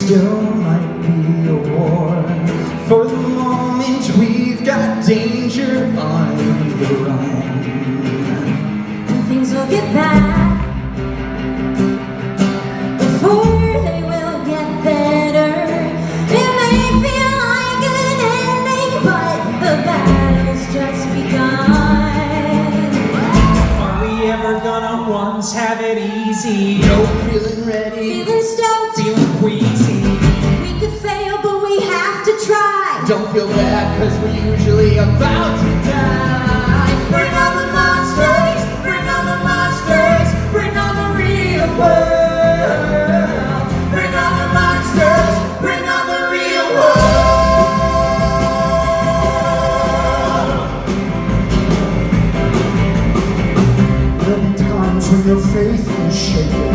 Still might be a war. For the moment we've got danger on the run. And things will get bad before they will get better. It may feel like an ending, but the battle's just begun. Are we ever gonna once have it easy? No, feeling ready, Feeling stoked, Feeling queasy. we could fail, but we have to try. don't feel bad cause we're usually about to die. Bring on the monsters, bring on the monsters, bring on the real world. Bring on the monsters, bring on the real world. There'll be times when your faith is shaken.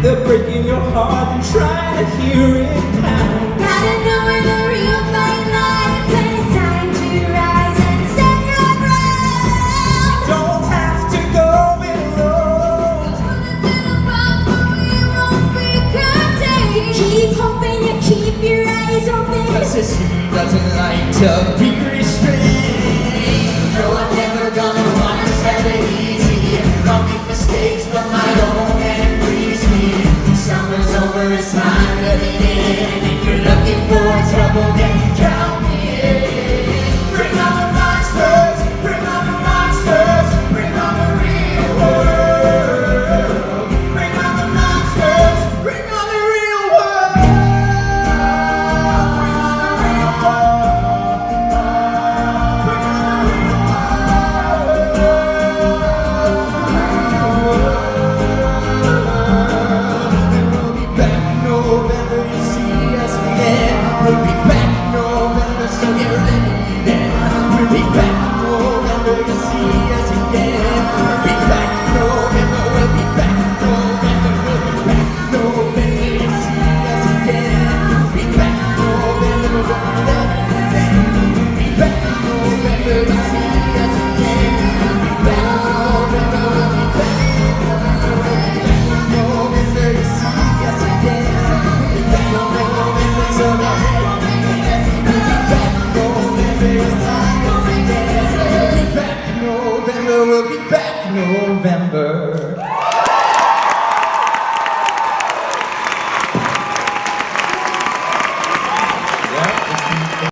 They're breaking your heart and trying to hear it pound. Gotta know where the real fight lies, and it's time to rise and stand your ground. Don't have to go it alone. Keep hoping, you keep your eyes open. Cause this city doesn't like to be restrained. No, I'm never gonna want to have it easy. I'll make mistakes, but my own and freeze me. Summer's over, it's time to begin. If you're looking for trouble, then count me in. Bring on the monsters, bring on the monsters, bring on the real world. Bring on the monsters, bring on the real world. Bring on the real world. Bring on the real world. And we'll be back in November to see us again. We'll be back.